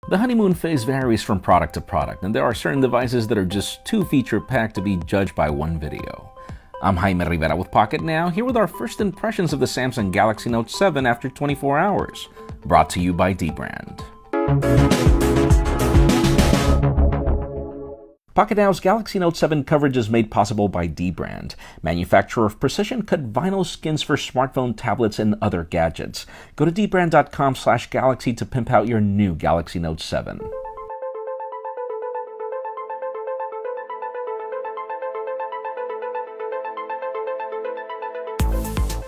The honeymoon phase varies from product to product, and there are certain devices that are just too feature-packed to be judged by one video. I'm Jaime Rivera with Pocket Now, here with our first impressions of the Samsung Galaxy Note 7 after 24 hours, brought to you by Dbrand. Pocket Now's Galaxy Note 7 coverage is made possible by Dbrand, manufacturer of precision-cut vinyl skins for smartphone, tablets, and other gadgets. Go to dbrand.com/galaxy to pimp out your new Galaxy Note 7.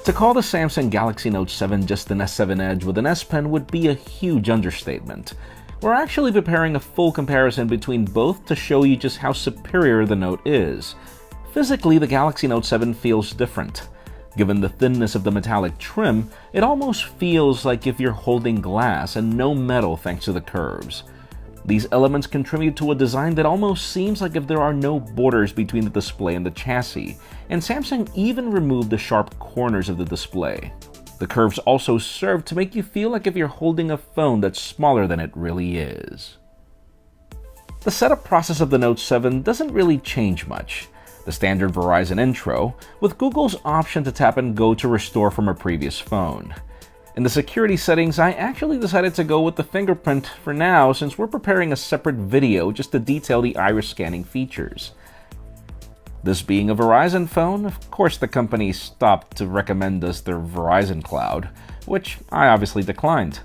To call the Samsung Galaxy Note 7 just an S7 Edge with an S Pen would be a huge understatement. We're actually preparing a full comparison between both to show you just how superior the Note is. Physically, the Galaxy Note 7 feels different. Given the thinness of the metallic trim, it almost feels like if you're holding glass and no metal thanks to the curves. These elements contribute to a design that almost seems like if there are no borders between the display and the chassis, and Samsung even removed the sharp corners of the display. The curves also serve to make you feel like if you're holding a phone that's smaller than it really is. The setup process of the Note 7 doesn't really change much. The standard Verizon intro, with Google's option to tap and go to restore from a previous phone. In the security settings, I actually decided to go with the fingerprint for now since we're preparing a separate video just to detail the iris scanning features. This being a Verizon phone, of course the company stopped to recommend us their Verizon Cloud, which I obviously declined.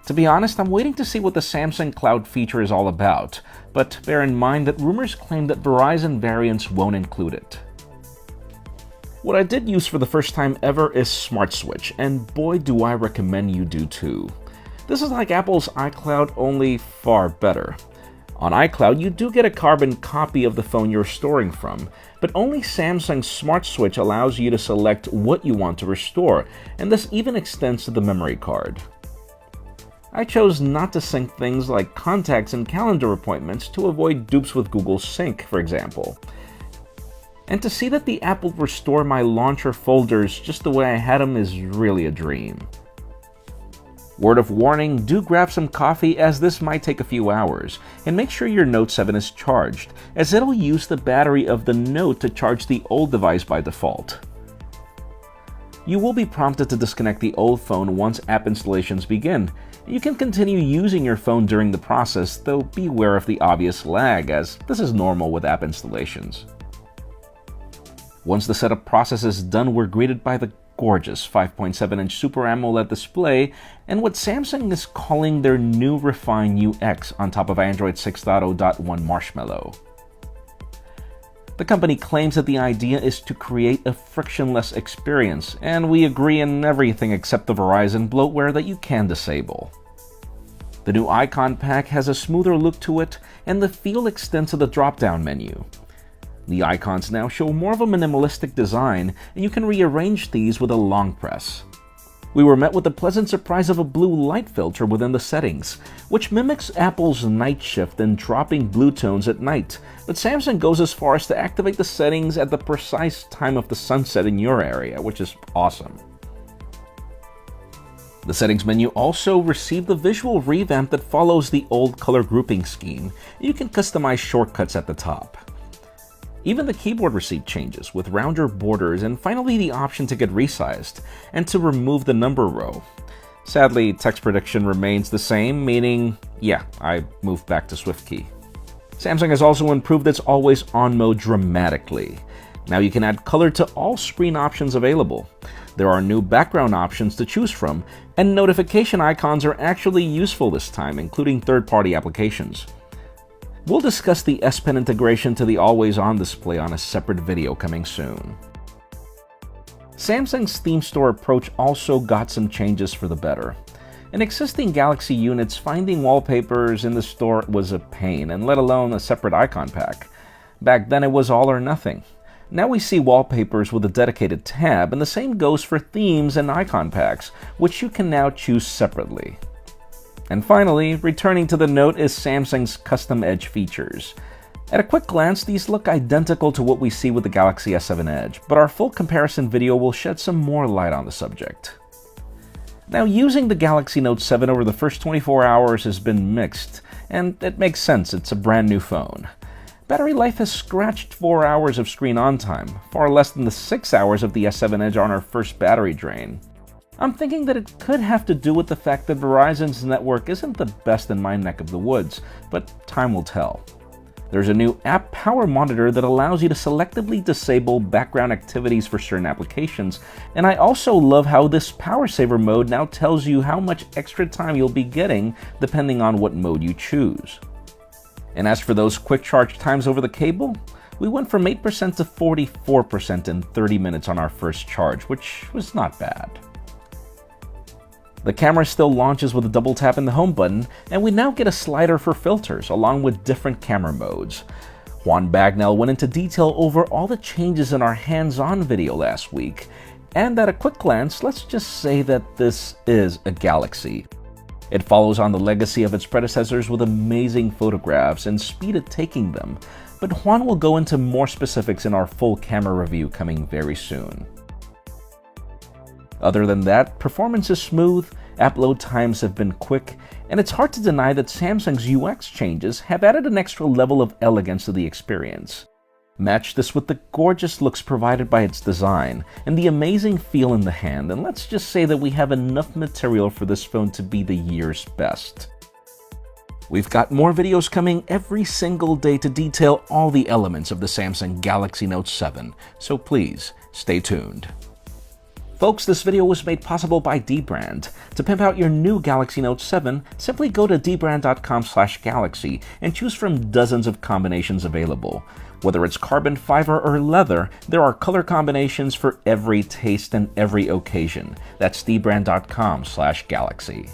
To be honest, I'm waiting to see what the Samsung Cloud feature is all about, but bear in mind that rumors claim that Verizon variants won't include it. What I did use for the first time ever is Smart Switch, and boy do I recommend you do too. This is like Apple's iCloud, only far better. On iCloud, you do get a carbon copy of the phone you're storing from, but only Samsung's Smart Switch allows you to select what you want to restore, and this even extends to the memory card. I chose not to sync things like contacts and calendar appointments to avoid dupes with Google Sync, for example. And to see that the app will restore my launcher folders just the way I had them is really a dream. Word of warning, do grab some coffee as this might take a few hours, and make sure your Note 7 is charged, as it'll use the battery of the Note to charge the old device by default. You will be prompted to disconnect the old phone once app installations begin. You can continue using your phone during the process, though beware of the obvious lag, as this is normal with app installations. Once the setup process is done, we're greeted by the gorgeous 5.7-inch Super AMOLED display and what Samsung is calling their new refined UX on top of Android 6.0.1 Marshmallow. The company claims that the idea is to create a frictionless experience, and we agree in everything except the Verizon bloatware that you can disable. The new icon pack has a smoother look to it, and the feel extends to the drop-down menu. The icons now show more of a minimalistic design, and you can rearrange these with a long press. We were met with the pleasant surprise of a blue light filter within the settings, which mimics Apple's night shift and dropping blue tones at night, but Samsung goes as far as to activate the settings at the precise time of the sunset in your area, which is awesome. The settings menu also received the visual revamp that follows the old color grouping scheme, and you can customize shortcuts at the top. Even the keyboard received changes, with rounder borders and finally the option to get resized, and to remove the number row. Sadly, text prediction remains the same, meaning, yeah, I moved back to SwiftKey. Samsung has also improved its always-on mode dramatically. Now you can add color to all screen options available. There are new background options to choose from, and notification icons are actually useful this time, including third-party applications. We'll discuss the S Pen integration to the always-on display on a separate video coming soon. Samsung's theme store approach also got some changes for the better. In existing Galaxy units, finding wallpapers in the store was a pain, and let alone a separate icon pack. Back then it was all or nothing. Now we see wallpapers with a dedicated tab, and the same goes for themes and icon packs, which you can now choose separately. And finally, returning to the Note is Samsung's custom Edge features. At a quick glance, these look identical to what we see with the Galaxy S7 Edge, but our full comparison video will shed some more light on the subject. Now, using the Galaxy Note 7 over the first 24 hours has been mixed, and it makes sense, it's a brand new phone. Battery life has scratched 4 hours of screen on time, far less than the 6 hours of the S7 Edge on our first battery drain. I'm thinking that it could have to do with the fact that Verizon's network isn't the best in my neck of the woods, but time will tell. There's a new app power monitor that allows you to selectively disable background activities for certain applications, and I also love how this power saver mode now tells you how much extra time you'll be getting depending on what mode you choose. And as for those quick charge times over the cable, we went from 8% to 44% in 30 minutes on our first charge, which was not bad. The camera still launches with a double tap in the home button, and we now get a slider for filters, along with different camera modes. Juan Bagnell went into detail over all the changes in our hands-on video last week, and at a quick glance, let's just say that this is a Galaxy. It follows on the legacy of its predecessors with amazing photographs and speed at taking them, but Juan will go into more specifics in our full camera review coming very soon. Other than that, performance is smooth, app load times have been quick, and it's hard to deny that Samsung's UX changes have added an extra level of elegance to the experience. Match this with the gorgeous looks provided by its design and the amazing feel in the hand, and let's just say that we have enough material for this phone to be the year's best. We've got more videos coming every single day to detail all the elements of the Samsung Galaxy Note 7, so please stay tuned. Folks, this video was made possible by Dbrand. To pimp out your new Galaxy Note 7, simply go to dbrand.com/galaxy and choose from dozens of combinations available. Whether it's carbon fiber or leather, there are color combinations for every taste and every occasion. That's dbrand.com/galaxy.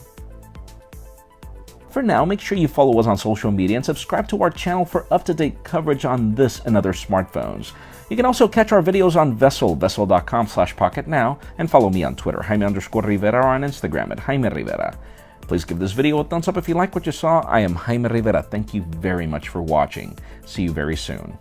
For now, make sure you follow us on social media and subscribe to our channel for up-to-date coverage on this and other smartphones. You can also catch our videos on vessel.com/pocketnow, and follow me on Twitter, Jaime_Rivera, or on Instagram at Jaime Rivera. Please give this video a thumbs up if you like what you saw. I am Jaime Rivera. Thank you very much for watching. See you very soon.